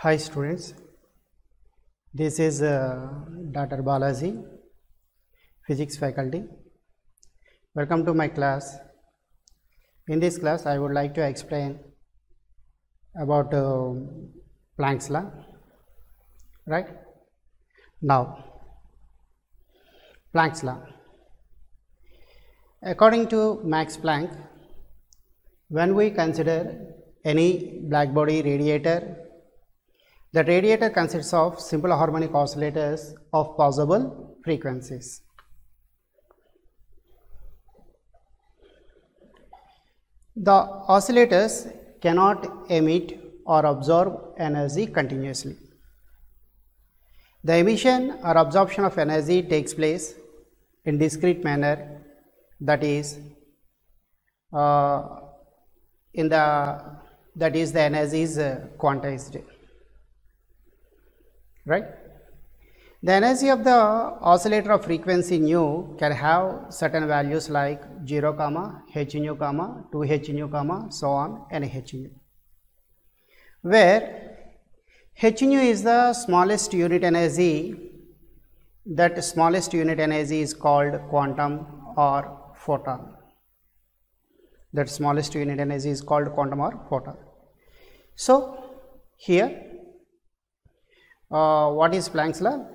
Hi students, this is Dr. Balaji, Physics faculty. Welcome to my class. In this class I would like to explain about Planck's law. Right? Now, Planck's law. According to Max Planck, when we consider any black body radiator, the radiator consists of simple harmonic oscillators of possible frequencies. The oscillators cannot emit or absorb energy continuously. The emission or absorption of energy takes place in discrete manner, that is the energy is quantized. Right? The energy of the oscillator of frequency nu can have certain values like 0, h nu, 2 h nu, so on, and h nu, where h nu is the smallest unit energy. That smallest unit energy is called quantum or photon. That smallest unit energy is called quantum or photon. So, here what is Planck's law?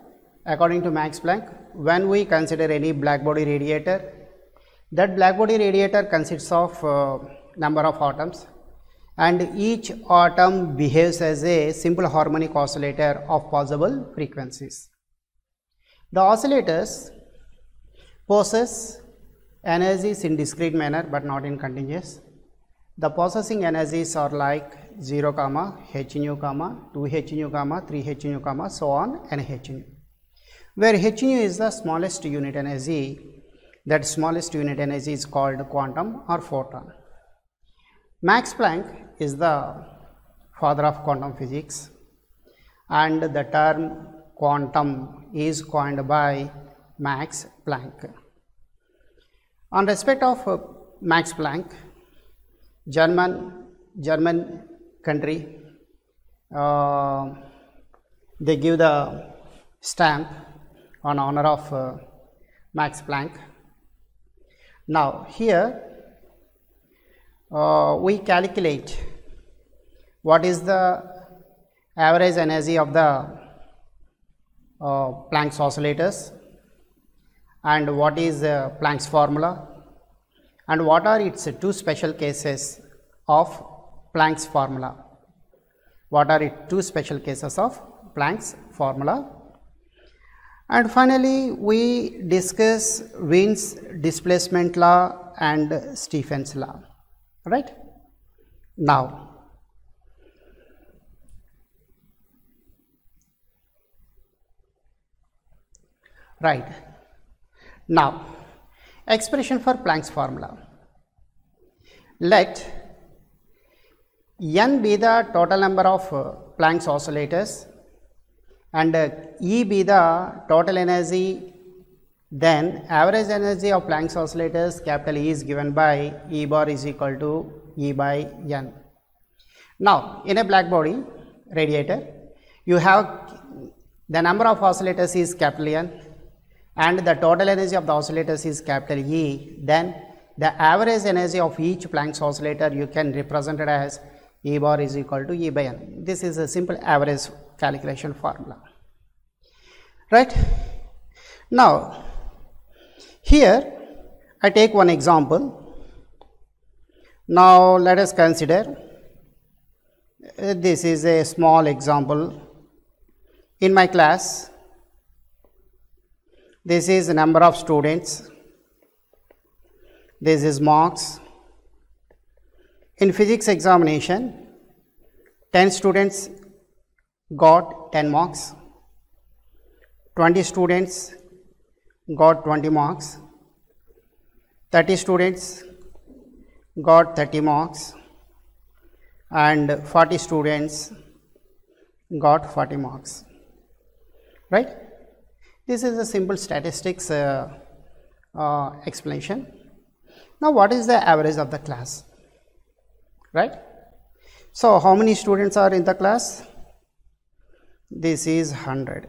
According to Max Planck, when we consider any black body radiator, that black body radiator consists of number of atoms, and each atom behaves as a simple harmonic oscillator of possible frequencies. The oscillators possess energies in discrete manner but not in continuous. The possessing energies are like 0, h nu, 2 h nu, 3 h nu, so on, and h nu, where h nu is the smallest unit energy. That smallest unit energy is called quantum or photon. Max Planck is the father of quantum physics, and the term quantum is coined by Max Planck. On respect of Max Planck, German country, they give the stamp on honor of Max Planck. Now, here we calculate what is the average energy of the Planck's oscillators, and what is Planck's formula, and what are its two special cases of Planck's formula. What are its two special cases of Planck's formula? And finally, we discuss Wien's displacement law and Stephen's law. Right? Now, expression for Planck's formula. Let n be the total number of Planck's oscillators and E be the total energy, then average energy of Planck's oscillators capital E is given by E bar is equal to E by n. Now, in a black body radiator, you have the number of oscillators is capital N and the total energy of the oscillators is capital E, then the average energy of each Planck's oscillator you can represent it as E bar is equal to E by n. This is a simple average calculation formula. Right? Now, here I take one example. Now, let us consider this is a small example. In my class, this is the number of students, this is marks. In physics examination, 10 students got 10 marks, 20 students got 20 marks, 30 students got 30 marks, and 40 students got 40 marks. Right? This is a simple statistics explanation. Now, what is the average of the class? Right? So, how many students are in the class? this is 100,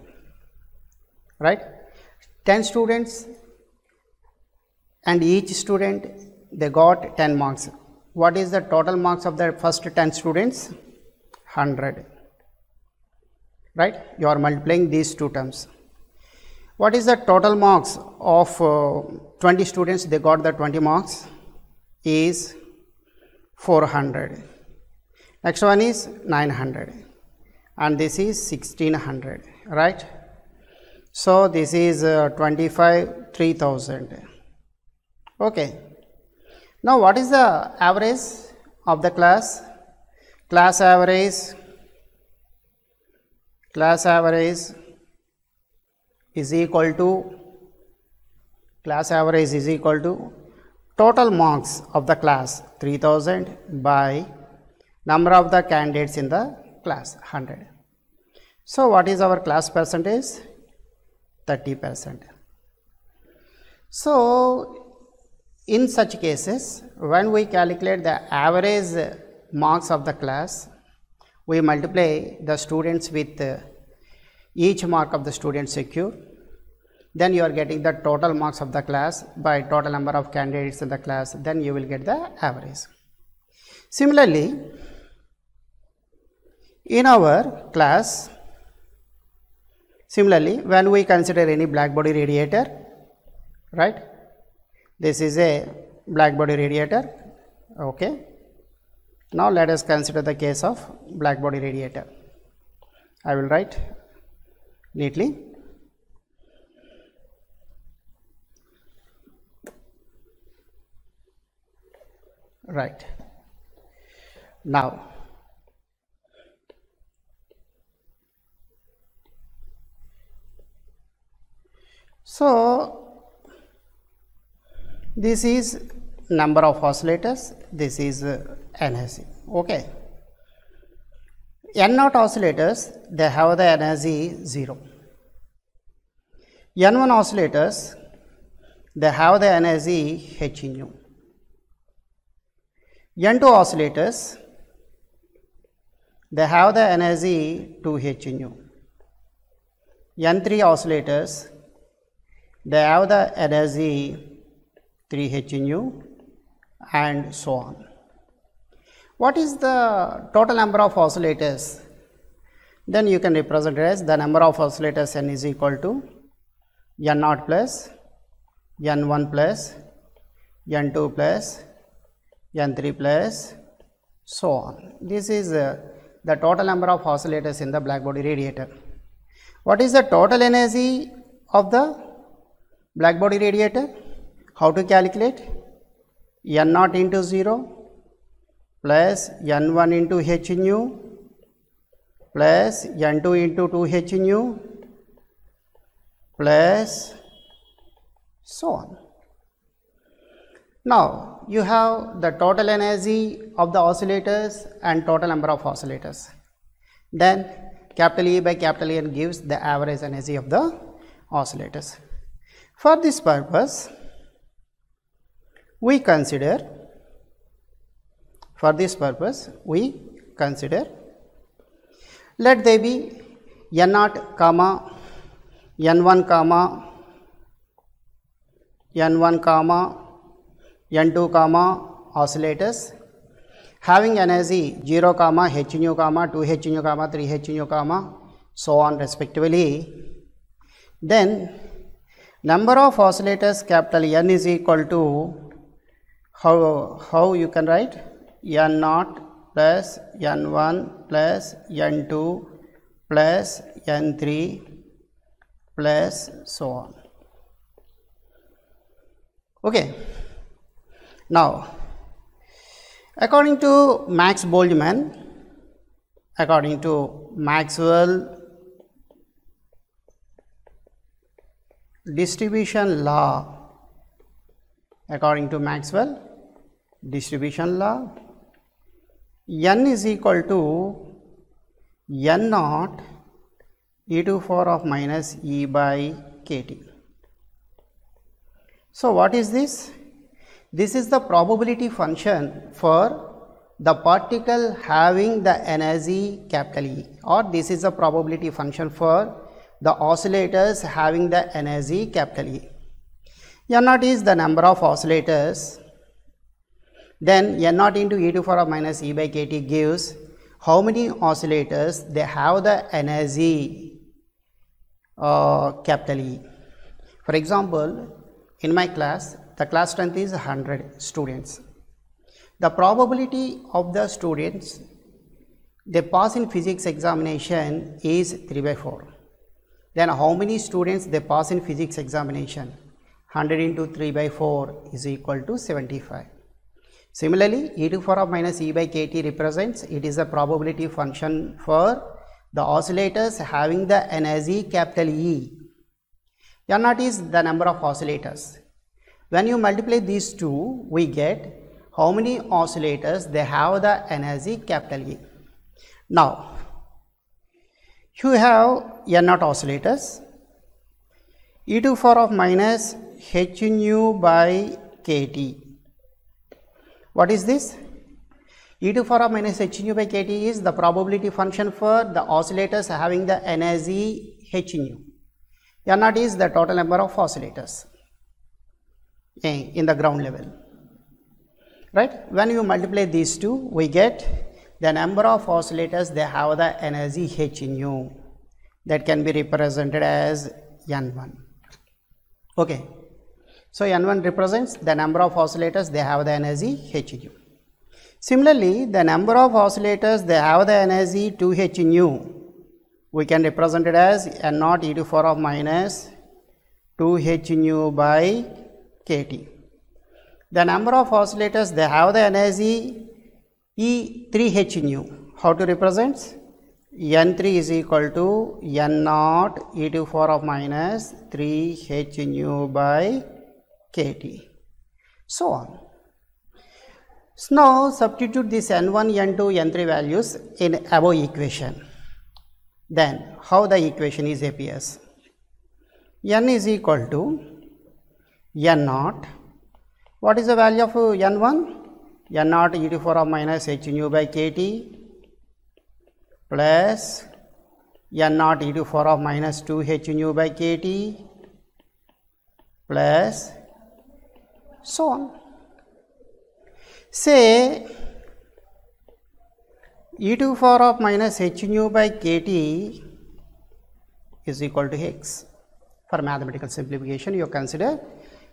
right? 10 students and each student they got 10 marks. What is the total marks of the first 10 students? 100, right? You are multiplying these two terms. What is the total marks of 20 students? They got the 20 marks is 400. Next one is 900 and this is 1600, right? So this is 3000. Okay. Now what is the average of the class? Class average is equal to total marks of the class 3000 by number of the candidates in the class 100. So what is our class percentage? 30%. So in such cases, when we calculate the average marks of the class, we multiply the students with each mark of the student secure, then you are getting the total marks of the class by total number of candidates in the class, then you will get the average. Similarly, in our class, when we consider any black body radiator, right? This is a black body radiator, okay. Now let us consider the case of black body radiator. I will write neatly. Right. Now so this is number of oscillators, this is energy, okay. N0 oscillators, they have the energy 0. N1 oscillators, they have the energy H nu. N2 oscillators, they have the energy 2H nu. N3 oscillators, they have the energy 3H nu and so on. What is the total number of oscillators? Then you can represent it as the number of oscillators N is equal to N0 plus N1 plus N2 plus N3 plus so on. This is the total number of oscillators in the black body radiator. What is the total energy of the black body radiator? How to calculate? N0 into 0 plus N1 into H nu plus N2 into 2H nu plus so on. Now you have the total energy of the oscillators and total number of oscillators. Then capital E by capital N gives the average energy of the oscillators. For this purpose, we consider let there be N0 comma N1 comma N1 comma N2 comma oscillators having energy 0 comma H nu comma 2H nu comma 3H nu comma so on respectively. Then number of oscillators capital N is equal to how you can write N0 plus N1 plus N2 plus N3 plus so on. Okay. Now according to Maxwell distribution law, N is equal to N0 e to the power of minus E by kT. So what is this? This is the probability function for the particle having the energy capital E, or this is the probability function for the oscillators having the energy capital E. N0 is the number of oscillators, then N0 into e to the power minus e by kt gives how many oscillators they have the energy capital E. For example, in my class, the class strength is 100 students. The probability of the students they pass in physics examination is 3/4. Then how many students they pass in physics examination? 100 into 3/4 is equal to 75. Similarly, e to the power minus e by kt represents, it is a probability function for the oscillators having the energy capital E. N0 is the number of oscillators. When you multiply these two, we get how many oscillators they have the energy capital E. Now, you have N0 oscillators, e to the power minus h nu by kt. What is this? E to the power minus h nu by kt is the probability function for the oscillators having the energy h nu. N0 is the total number of oscillators in the ground level, right? When you multiply these two, we get the number of oscillators they have the energy h nu, that can be represented as N1. Okay, so N1 represents the number of oscillators they have the energy h nu. Similarly, the number of oscillators they have the energy 2h nu, we can represent it as N0 e to the power minus 2h nu by kt. The number of oscillators they have the energy E 3h nu. How to represent? N3 is equal to N0 e to the power minus 3h nu by kt. So on. So now substitute this N1, N2, N3 values in above equation. Then how the equation is appears? N is equal to N0. What is the value of N1? N0 e to the power minus h nu by kt plus N0 e to the power minus 2h nu by kt plus so on. Say e to the power minus h nu by kt is equal to x. For mathematical simplification, you consider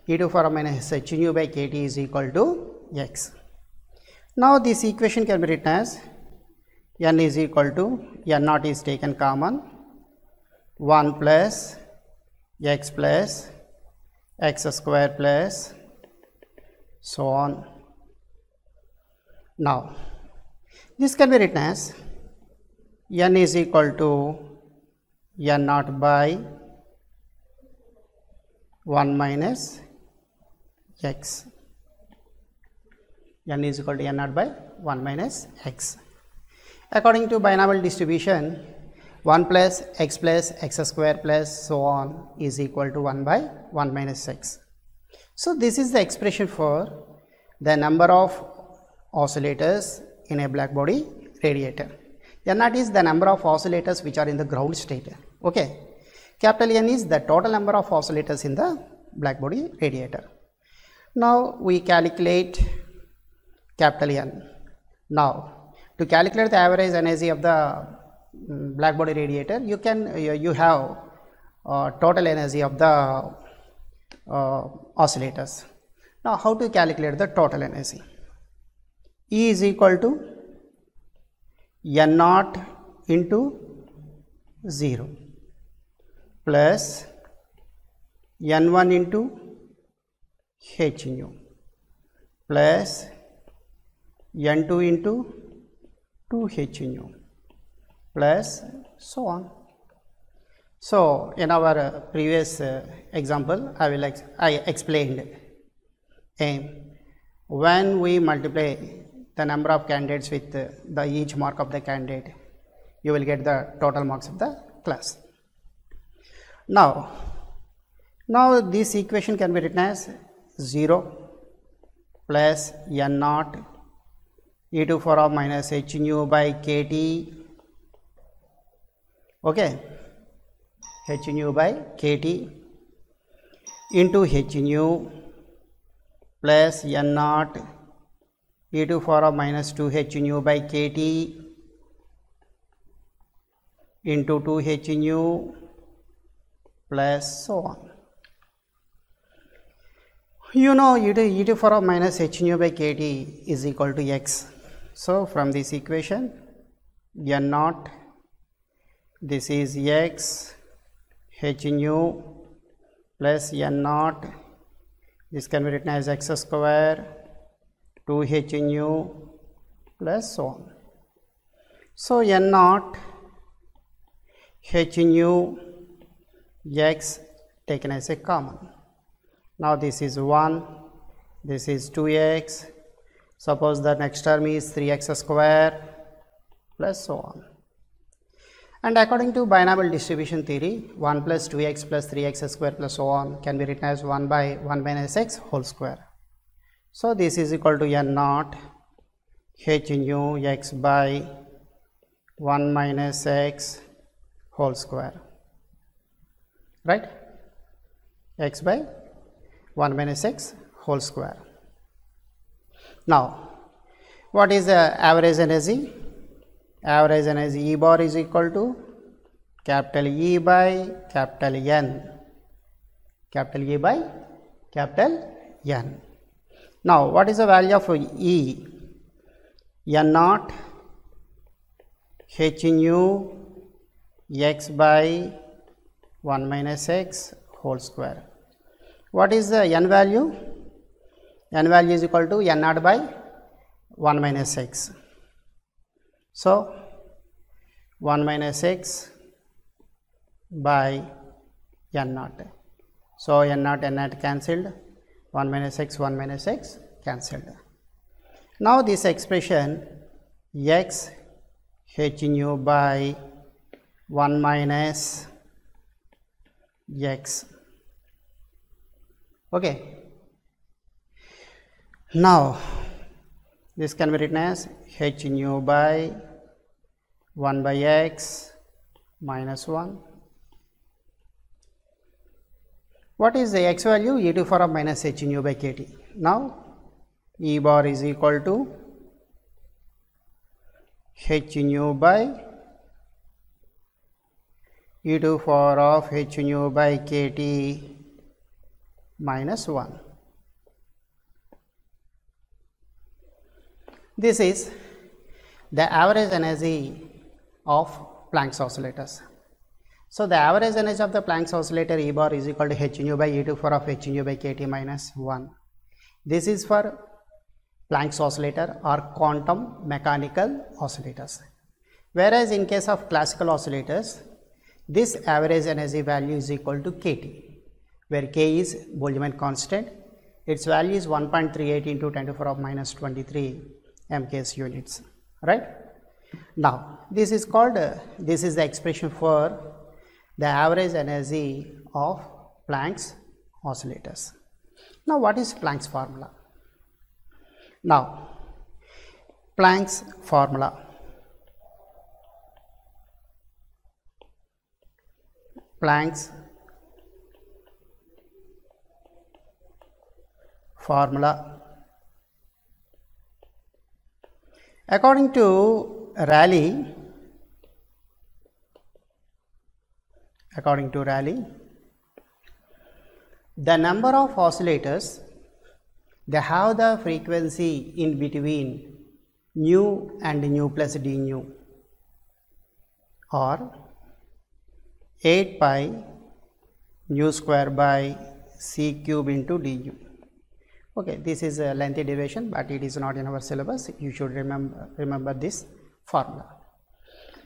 e to the power minus h nu by kt is equal to x. Now this equation can be written as n is equal to N0 is taken common 1 plus x square plus so on. Now this can be written as n is equal to N0 by 1 minus x. N is equal to N0 by 1 minus x. According to binomial distribution, 1 plus x square plus so on is equal to 1 by 1 minus x. So this is the expression for the number of oscillators in a black body radiator. N0 is the number of oscillators which are in the ground state. Okay. Capital N is the total number of oscillators in the black body radiator. Now we calculate capital N. Now to calculate the average energy of the black body radiator, you have total energy of the oscillators. Now how to calculate the total energy? E is equal to N0 into 0 plus N1 into h nu plus N2 into 2h nu plus so on. So in our previous example, I explained when we multiply the number of candidates with the each mark of the candidate, you will get the total marks of the class. Now this equation can be written as 0 plus N0 e to power of minus h nu by kt, okay, h nu by kt into h nu plus n naught e to power of minus 2h nu by kt into 2h nu plus so on. You know e to power of minus h nu by kt is equal to x. So from this equation n naught, this is x h nu plus n naught, this can be written as x square 2h nu plus so on. So n naught h nu x taken as a common. Now this is 1, this is 2x, suppose the next term is 3x square plus so on. And according to binomial distribution theory, 1 plus 2x plus 3x square plus so on can be written as 1 by 1 minus x whole square. So this is equal to n naught h nu x by 1 minus x whole square, right, x by 1 minus x whole square. Now what is the average energy? Average energy E bar is equal to capital E by capital N, capital E by capital N. Now what is the value of E? N naught h nu x by 1 minus x whole square. What is the n value? N value is equal to n naught by 1 minus x. So 1 minus x by n naught. So n naught cancelled, 1 minus x cancelled. Now this expression x h nu by 1 minus x, okay. Now this can be written as h nu by 1 by x minus 1. What is the x value? E to power of minus h nu by kt. Now E bar is equal to h nu by e to power of h nu by kt minus 1. This is the average energy of Planck's oscillators. So the average energy of the Planck's oscillator E bar is equal to h nu by e to power of h nu by kt minus 1. This is for Planck's oscillator or quantum mechanical oscillators. Whereas in case of classical oscillators, this average energy value is equal to kt, where k is Boltzmann constant. Its value is 1.38 into 10 to the power of minus 23 mks units, right. Now this is called this is the expression for the average energy of Planck's oscillators. Now what is Planck's formula? Now Planck's formula. Planck's formula. According to Rayleigh, the number of oscillators, they have the frequency in between nu and nu plus d nu, or 8 pi nu square by c cube into du. Okay, this is a lengthy derivation, but it is not in our syllabus. You should remember this formula.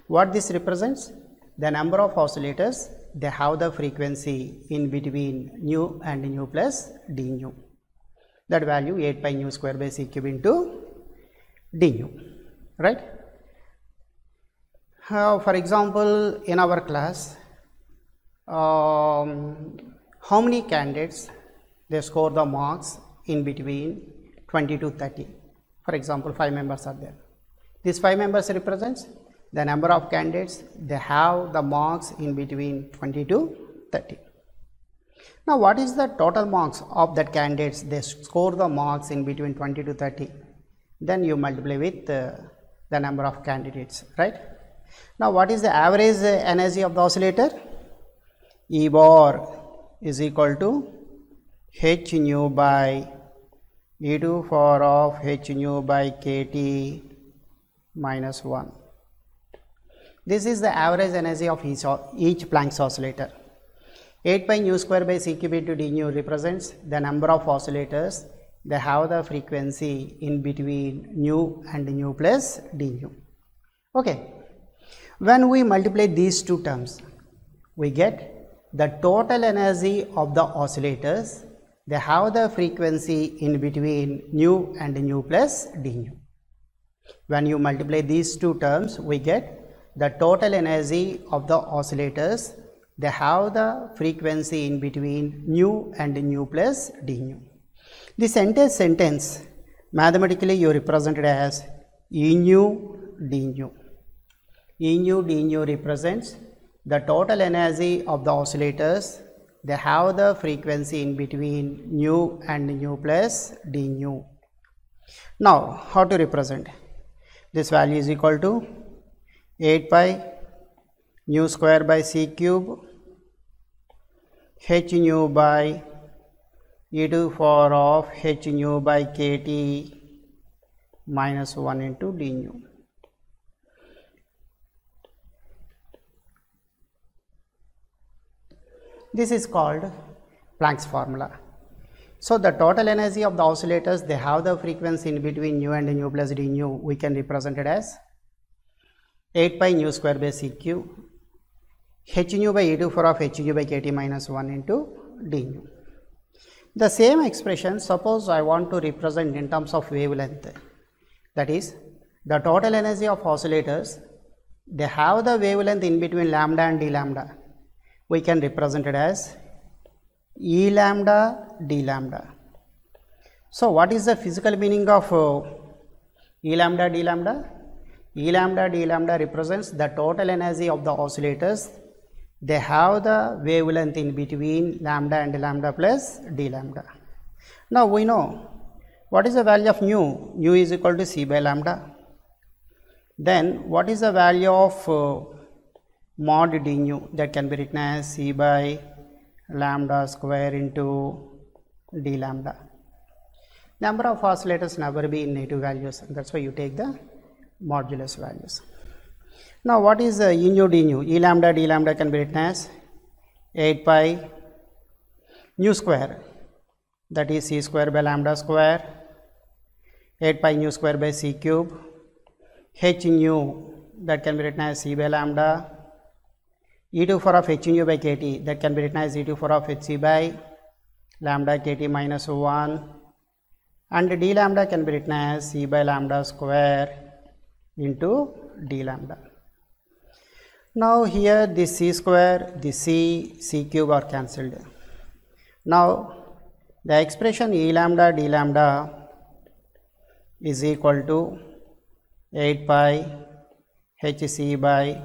What this represents? The number of oscillators, they have the frequency in between nu and nu plus d nu. That value 8 pi nu square by c cube into d nu, right. For example, in our class, how many candidates they score the marks in between 20 to 30? For example, 5 members are there. These 5 members represents the number of candidates they have the marks in between 20 to 30. Now, what is the total marks of that candidates? They score the marks in between 20 to 30. Then you multiply with the number of candidates, right? Now, what is the average energy of the oscillator? E bar is equal to h nu by e to the power of h nu by kt minus 1. This is the average energy of each Planck's oscillator. 8 pi nu square by c cube into d nu represents the number of oscillators they have the frequency in between nu and nu plus d nu. Okay. When we multiply these two terms, we get the total energy of the oscillators they have the frequency in between nu and nu plus d nu. When you multiply these two terms, we get the total energy of the oscillators they have the frequency in between nu and nu plus d nu. This entire sentence mathematically you represent it as E nu d nu. E nu d nu represents the total energy of the oscillators they have the frequency in between nu and nu plus d nu. Now, how to represent? This value is equal to 8 pi nu square by c cube h nu by e to the power of h nu by kt minus 1 into d nu. This is called Planck's formula. So, the total energy of the oscillators they have the frequency in between nu and nu plus d nu, we can represent it as 8 pi nu square by c cube h nu by e to the power of h nu by kt minus 1 into d nu. The same expression, suppose I want to represent in terms of wavelength, that is the total energy of oscillators they have the wavelength in between lambda and d lambda, we can represent it as E lambda d lambda. So, what is the physical meaning of E lambda d lambda? E lambda d lambda represents the total energy of the oscillators they have the wavelength in between lambda and lambda plus d lambda. Now, we know what is the value of nu? Nu is equal to c by lambda. Then, what is the value of mod d nu? That can be written as c by lambda square into d lambda. Number of oscillators never be in negative values, that is why you take the modulus values. Now, what is E nu d nu? E lambda d lambda can be written as 8 pi nu square, that is c square by lambda square, 8 pi nu square by c cube, h nu that can be written as c by lambda, e to the power of h nu by kt that can be written as e to the power of hc by lambda kt minus 1, and d lambda can be written as c by lambda square into d lambda. Now, here this c square, this c cube are cancelled. Now, the expression E lambda d lambda is equal to 8 pi hc by,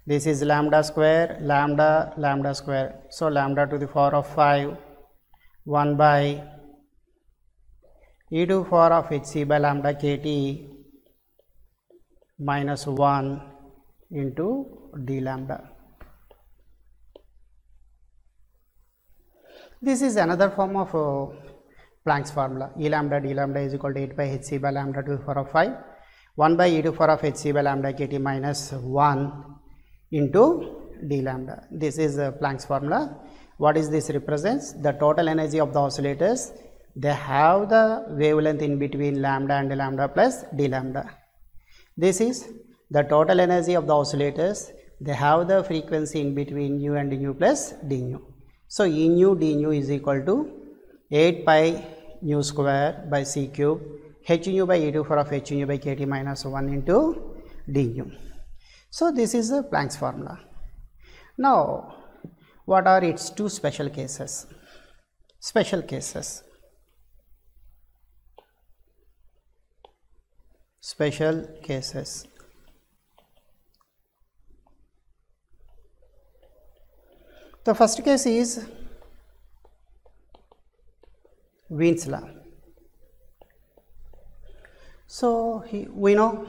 this is lambda square, lambda square. So, lambda to the power of 5, 1 by e to the power of hc by lambda kt minus 1 into d lambda. This is another form of Planck's formula. E lambda d lambda is equal to 8 pi hc by lambda to the power of 5, 1 by e to the power of hc by lambda kt minus 1 into d lambda. This is Planck's formula. What is this represents? The total energy of the oscillators they have the wavelength in between lambda and lambda plus d lambda. This is the total energy of the oscillators they have the frequency in between nu and nu plus d nu. So, E nu d nu is equal to 8 pi nu square by c cube h nu by e to the power of h nu by kt minus 1 into d nu. So, this is the Planck's formula. Now, what are its two special cases? Special cases. special cases. The first case is Wien's law. So we know